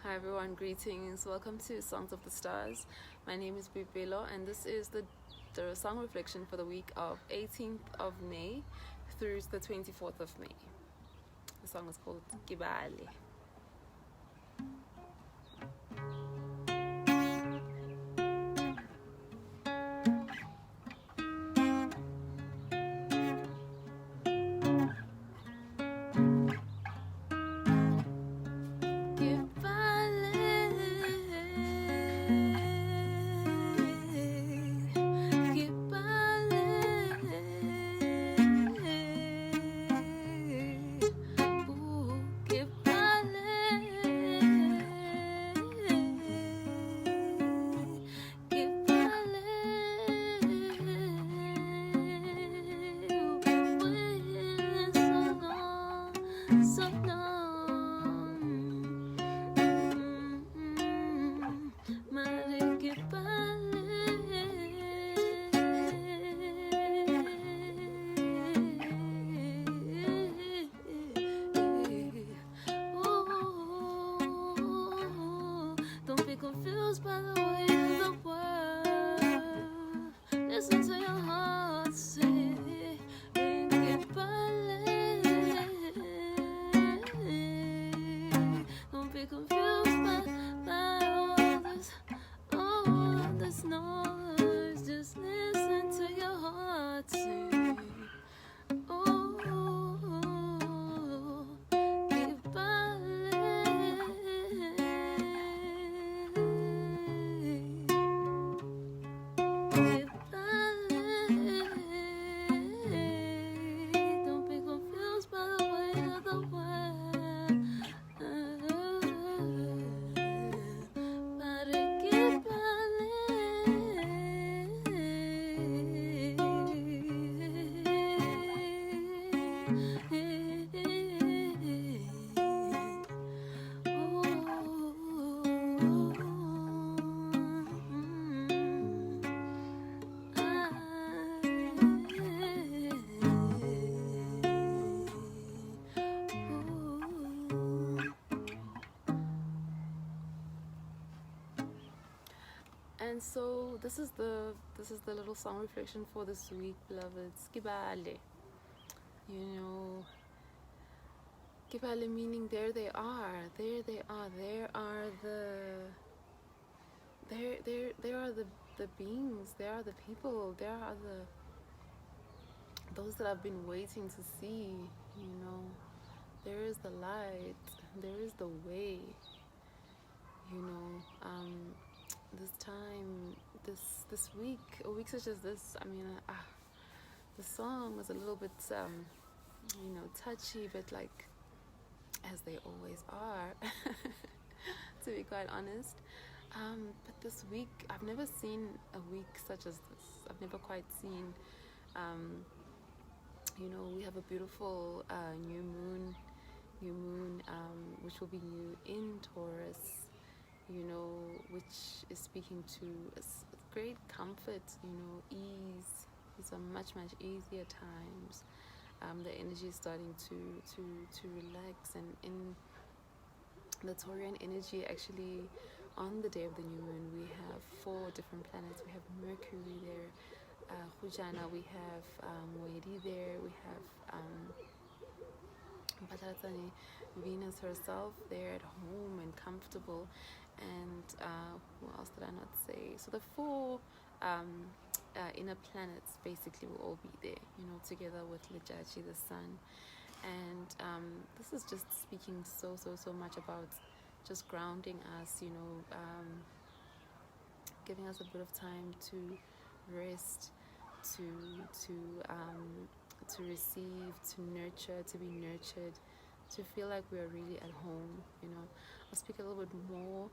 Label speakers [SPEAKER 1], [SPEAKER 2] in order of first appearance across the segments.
[SPEAKER 1] Hi everyone, greetings. Welcome to Songs of the Stars. My name is Boipelo and this is the song reflection for the week of 18th of May through the 24th of May. The song is called Bale. Don't be confused by the way of the world. Listen to your heart say, don't be confused by all this noise. Just listen to your heart say, oh, don't be confused by the way of the world. And so this is the little song reflection for this week, beloveds. Kibale. You know, Kibale meaning there they are. There they are. There are the beings. There are the people. There are those that I've been waiting to see. You know, there is the light. There is the way. You know, this time, this week, a week such as this, I mean, the song was a little bit, you know, touchy, but like, as they always are, to be quite honest. But this week, I've never seen a week such as this. I've never quite seen, you know, we have a beautiful new moon, which will be new in Taurus, you know, which is speaking to great comfort, you know, ease. These are much easier times. The energy is starting to relax, and in the Taurian energy, actually, on the day of the new moon, we have 4 different planets. We have Mercury there, Khujana, we have Moedi there, we have Venus herself there at home and comfortable, and who else did I not say? So the 4 inner planets basically will all be there, you know, together with Lijachi, the sun. And this is just speaking so much about just grounding us, you know, giving us a bit of time to rest, to receive, to nurture, to be nurtured, to feel like we're really at home. You know, I'll speak a little bit more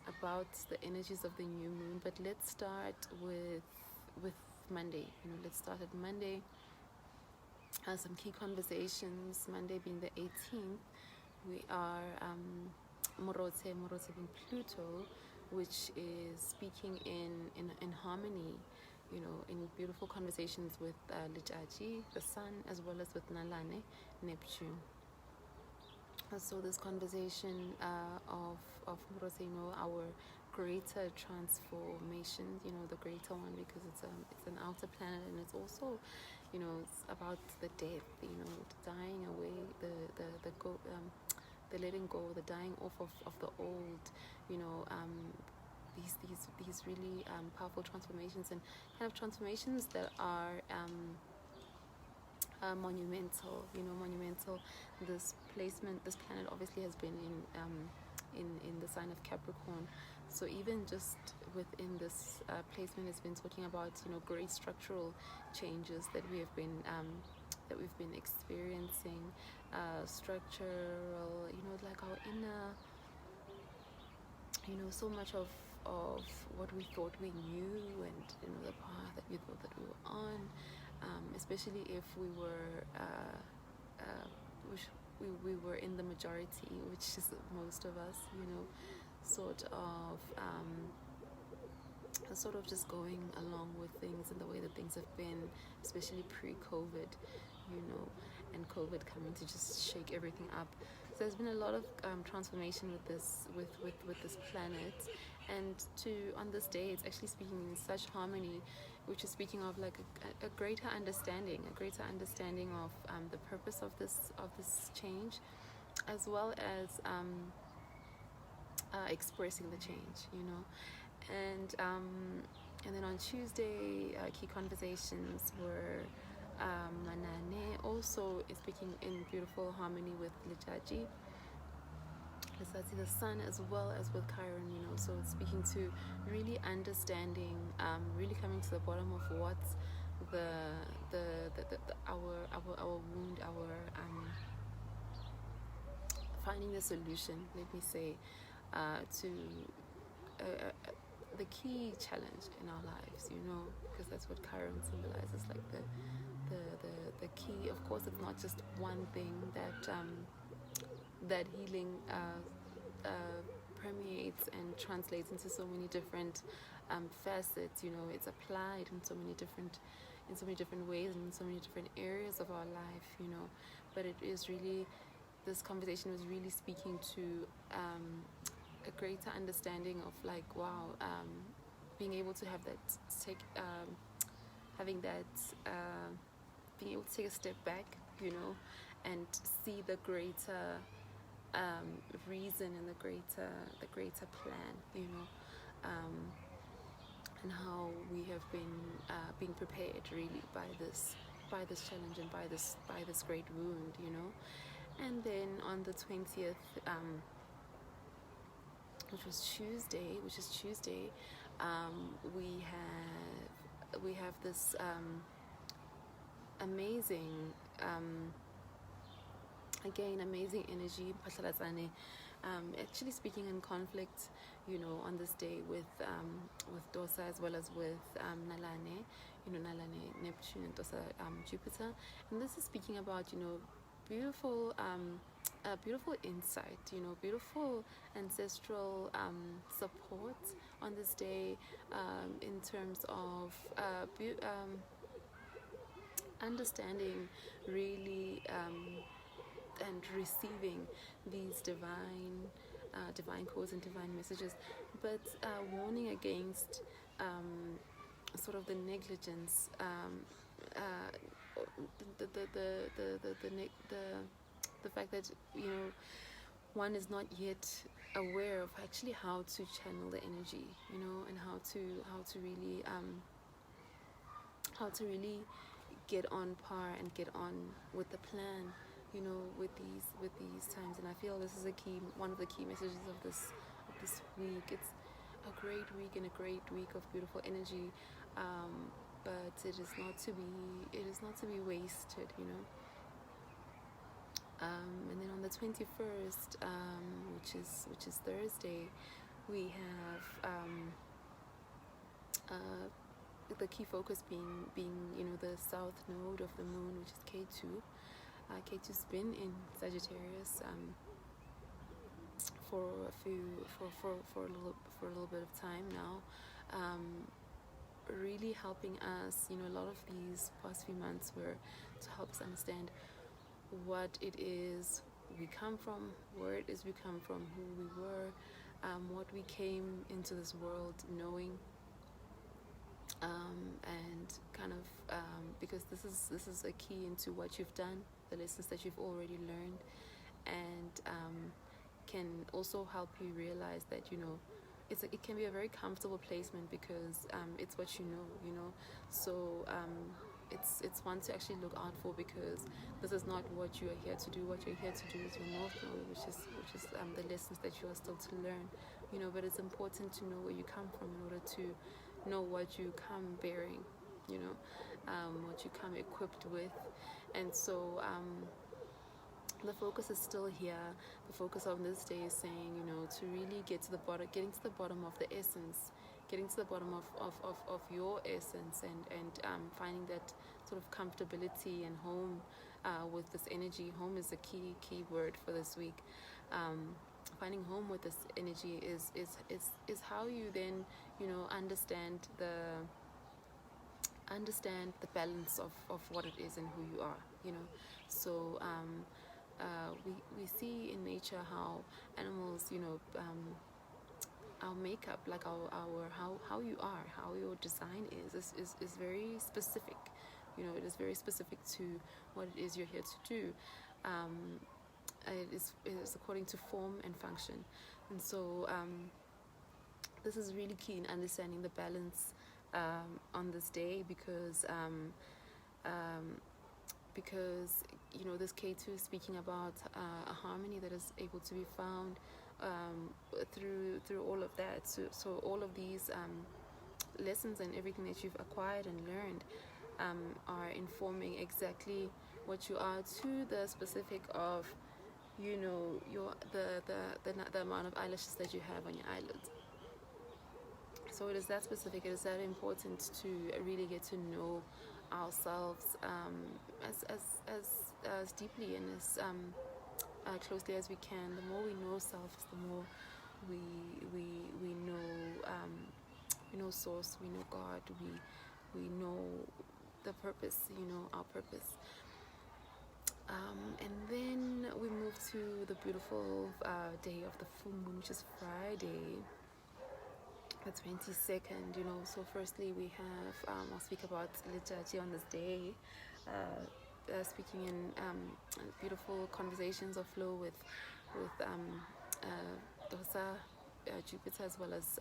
[SPEAKER 1] about the energies of the new moon, but let's start with Monday. You know, let's start at Monday. Some key conversations. Monday being the 18th, we are Morotse being Pluto, which is speaking in harmony, you know, in beautiful conversations with Lijaji, the sun, as well as with Nalane, Neptune. So this conversation of Muroseno, our greater transformation, the greater one, because it's an outer planet, and it's also, it's about the death, dying away, the letting go, the dying off of the old, you know, these really powerful transformations, and kind of transformations that are monumental. Monumental. This placement, this planet obviously has been in the sign of Capricorn. So even just within this placement, it's been talking about great structural changes that we've been experiencing, structural, like our inner, so much of what we thought we knew, and the path that we thought that we were on, especially if we were we were in the majority, which is most of us, sort of just going along with things and the way that things have been, especially pre-COVID, and COVID coming to just shake everything up. So there's been a lot of transformation with this planet, and on this day, it's actually speaking in such harmony, which is speaking of like a greater understanding of the purpose of this change, as well as expressing the change, and then on Tuesday, key conversations were Manane, also is speaking in beautiful harmony with Lijaji, the sun, as well as with Chiron, so it's speaking to really understanding, really coming to the bottom of what's our wound, finding the solution, let me say, to the key challenge in our lives, because that's what Chiron symbolizes, like the key. Of course, it's not just one thing that healing permeates and translates into so many different facets. It's applied in so many different ways and in so many different areas of our life. But it is really, this conversation was really speaking to a greater understanding of like, wow, being able to have that being able to take a step back, and see the greater reason and the greater plan, and how we have been being prepared really by this challenge and by this great wound, And then on the 20th, which is Tuesday, we have this amazing, amazing energy, actually speaking in conflict, on this day with Dosa, as well as with Nalane, Nalane, Neptune, and Dosa, Jupiter. And this is speaking about, beautiful insight, beautiful ancestral support on this day, in terms of understanding really, and receiving these divine codes and divine messages, but warning against sort of the negligence, the fact that one is not yet aware of actually how to channel the energy, and how to really get on par and get on with the plan, with these times. And I feel this is one of the key messages of this week. It's a great week and a great week of beautiful energy, but it is not to be wasted, and then on the 21st, which is Thursday, we have the key focus being the south node of the moon, which is K2. K2's been in Sagittarius for a little bit of time now, really helping us. A lot of these past few months were to help us understand what it is we come from, where it is we come from, who we were, what we came into this world knowing, and kind of because this is a key into what you've done, the lessons that you've already learned, and can also help you realize that it can be a very comfortable placement because it's what you know. So it's one to actually look out for, because this is not what you are here to do. What you're here to do is your North Node, which is the lessons that you are still to learn, but it's important to know where you come from in order to know what you come bearing, what you come equipped with. And so the focus is still here. The focus of this day is saying, to really getting to the bottom of the essence, getting to the bottom of your essence, and finding that sort of comfortability and home with this energy. Home is a key word for this week. Finding home with this energy is how you then understand the balance of what it is and who you are. So we see in nature how animals, our makeup, like our how you are, how your design is very specific. It is very specific to what it is you're here to do. It is according to form and function. And so this is really key in understanding the balance on this day, because this K2 is speaking about a harmony that is able to be found through all of that. So all of these lessons and everything that you've acquired and learned are informing exactly what you are, to the specific of your the amount of eyelashes that you have on your eyelids. So it is that specific. It is that important to really get to know ourselves as deeply and as closely as we can. The more we know ourselves, the more we know source, we know God, we know the purpose, our purpose. And then we move to the beautiful day of the full moon, which is Friday, the 22nd. So firstly we have I'll speak about liturgy on this day, speaking in beautiful conversations of flow with Dosa, Jupiter, as well as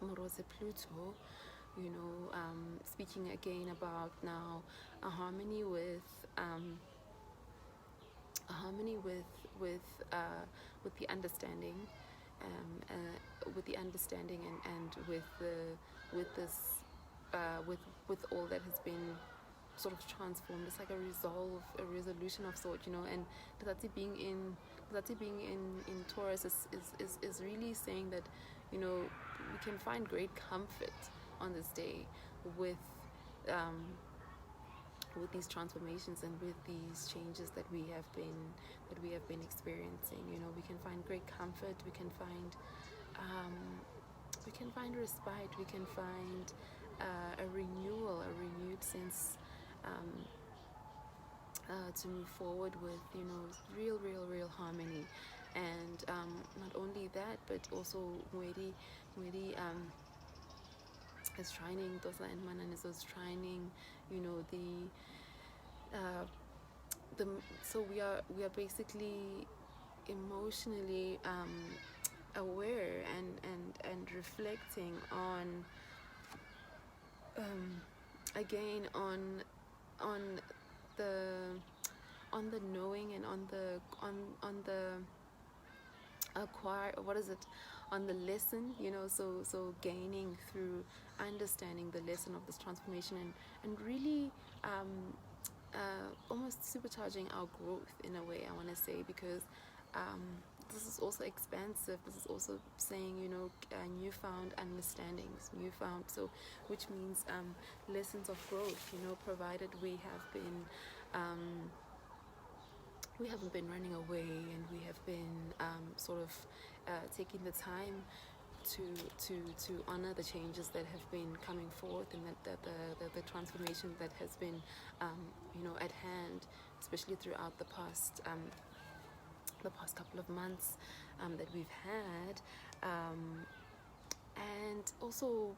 [SPEAKER 1] Morose, Pluto. Speaking again about now a harmony with the understanding, and with all that has been sort of transformed. It's like a resolution of sort, and Tati being in Taurus is really saying that we can find great comfort on this day with these transformations and with these changes that we have been experiencing. We can find great comfort. We can find respite. We can find a renewed sense to move forward with, real harmony. And not only that, but also Mwedi is trining Dosa, and Manan is trining, so we are basically emotionally aware and reflecting on again on the knowing and on the acquire, on the lesson, so gaining through understanding the lesson of this transformation, and really almost supercharging our growth in a way, I want to say, because this is also expansive. This is also saying, newfound understandings, which means lessons of growth, provided we haven't been running away, and we have been sort of taking the time to honor the changes that have been coming forth, and that the transformation that has been at hand, especially throughout the past couple of months that we've had. And also,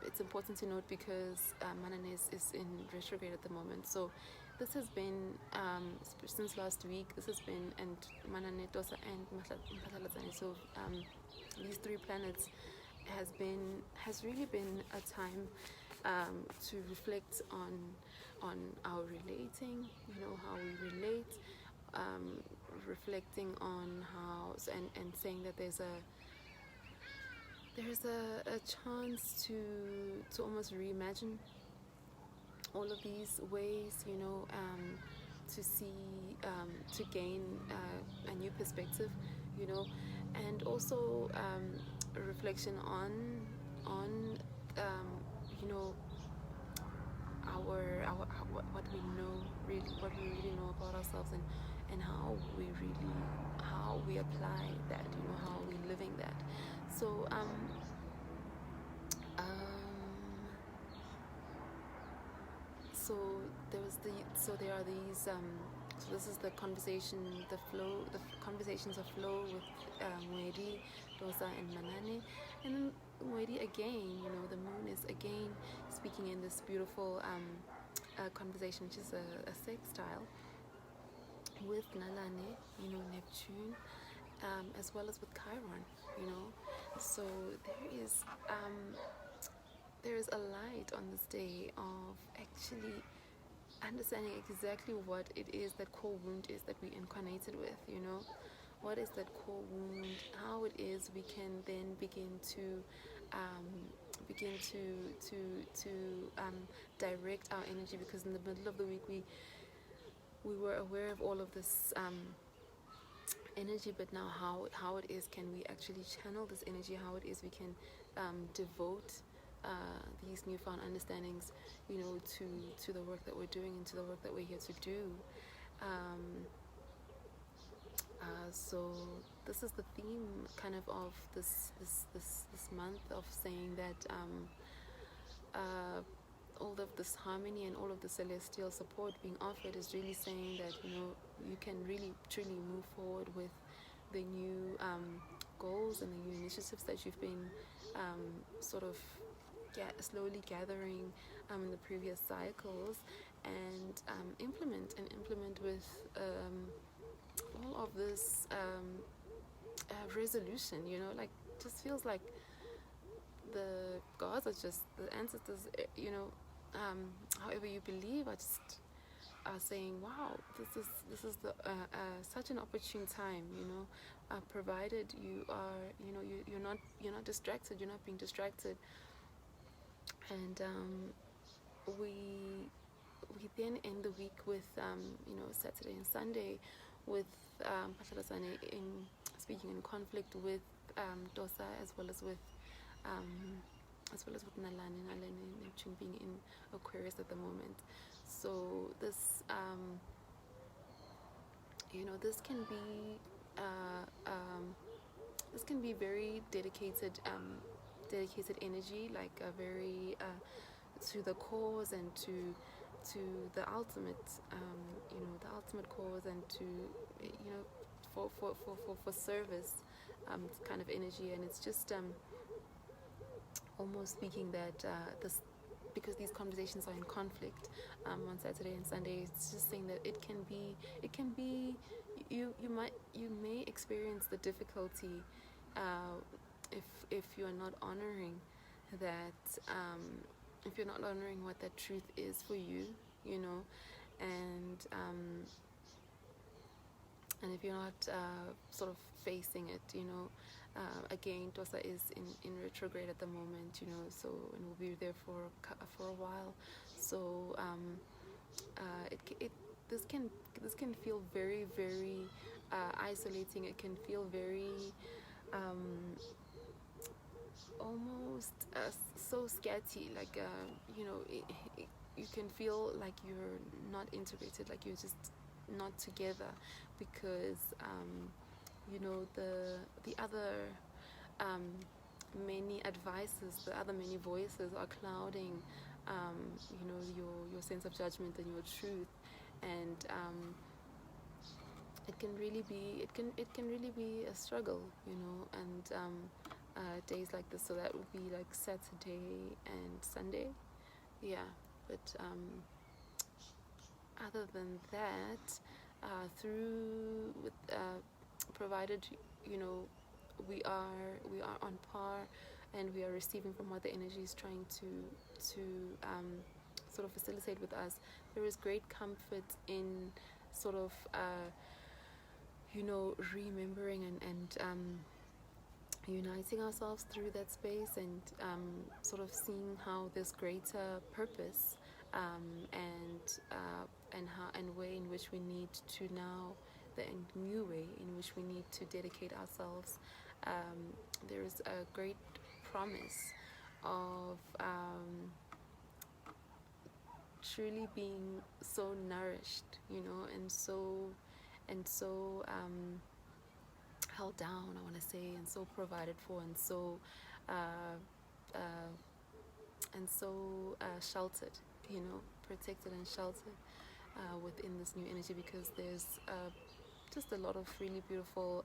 [SPEAKER 1] it's important to note because Manane is in retrograde at the moment. So this has been, since last week, this has been, and Manane, Tosa, and Matlhare. So these three planets has really been a time to reflect on our relating, how we relate, reflecting on how, and saying that there's a chance to almost reimagine all of these ways, to see, to gain a new perspective, and also a reflection on what we know, what we really know about ourselves, and how we apply that, how we're living that. So so there are these so this is the conversation, the conversations of flow with Mwedi, Dosa, and Manane. And then Mwedi again, the moon is again speaking in this beautiful conversation, which is a sextile with Nalane, Neptune, as well as with Chiron, So there is a light on this day of actually understanding exactly what it is, that core wound is that we incarnated with, what is that core wound, how it is we can then begin to direct our energy, because in the middle of the week we were aware of all of this energy, but now how it is can we actually channel this energy, how it is we can devote these newfound understandings, to the work that we're doing and to the work that we're here to do. So this is the theme kind of this month, of saying that all of this harmony and all of the celestial support being offered is really saying that you can really truly move forward with the new goals and the new initiatives that you've been sort of slowly gathering in the previous cycles, and implement with all of this resolution, like just feels like the gods are just, the ancestors, however you believe, are saying, wow, this is the such an opportune time, provided you are, you're not distracted, you're not being distracted. And we then end the week with Saturday and Sunday with Pashalasane in speaking in conflict with Dosa, as well as with Nalani and Neptune being in Aquarius at the moment. So this this can be very dedicated energy, like a very to the cause and to the ultimate the ultimate cause, and to for service kind of energy. And it's just almost speaking that this, because these conversations are in conflict on Saturday and Sunday, it's just saying that it can be you may experience the difficulty if you are not honoring that, if you're not honoring what that truth is for you, and if you're not sort of facing it, again, Tosa is in retrograde at the moment, so, and will be there for a while. So this can feel very, very isolating. It can feel very almost so scatty, like you can feel like you're not integrated, like you're just not together, because the other many advices, the other many voices are clouding your sense of judgment and your truth, and it can really be a struggle, and days like this. So that would be like Saturday and Sunday, yeah. But other than that, through with provided we are on par, and we are receiving from what the energy is trying to sort of facilitate with us. There is great comfort in sort of remembering and uniting ourselves through that space, and sort of seeing how this greater purpose, and way in which we need to now, the new way in which we need to dedicate ourselves. There is a great promise of truly being so nourished, and so held down, I want to say, and so provided for, and so uh, uh, sheltered, protected and sheltered within this new energy, because there's just a lot of really beautiful,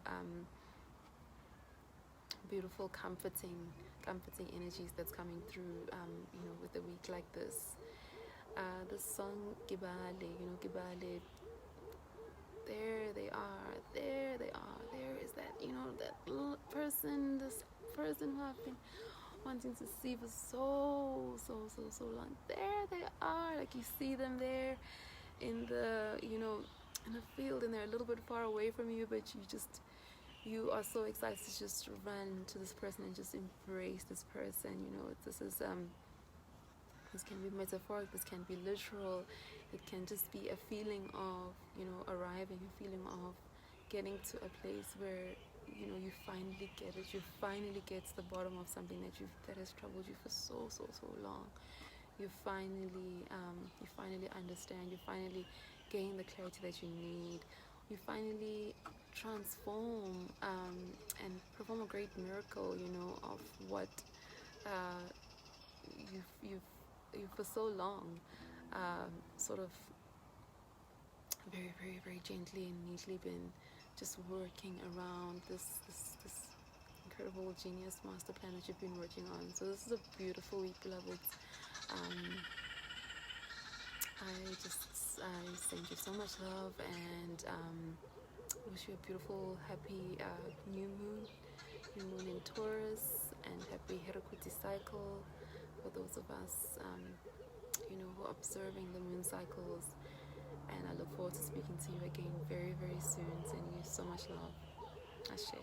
[SPEAKER 1] comforting energies that's coming through, with a week like this. The song Gibale, Gibale, there they are, there is that, that little person, this person who I've been wanting to see for so long. There they are, like you see them there in the, in a field, and they're a little bit far away from you, but you are so excited to just run to this person and just embrace this person. This can be metaphoric, this can be literal. It can just be a feeling of, arriving, a feeling of getting to a place where, you finally get it. You finally get to the bottom of something that has troubled you for so long. You finally understand. You finally gain the clarity that you need. You finally transform, and perform a great miracle, of what you've for so long, sort of very, very, very gently and neatly been just working around this incredible genius master plan that you've been working on. So this is a beautiful week, beloveds. I send you so much love, and wish you a beautiful, happy new moon in Taurus, and happy Herakuti cycle for those of us who are observing the moon cycles. And I look forward to speaking to you again very, very soon. Sending you so much love. Ashe.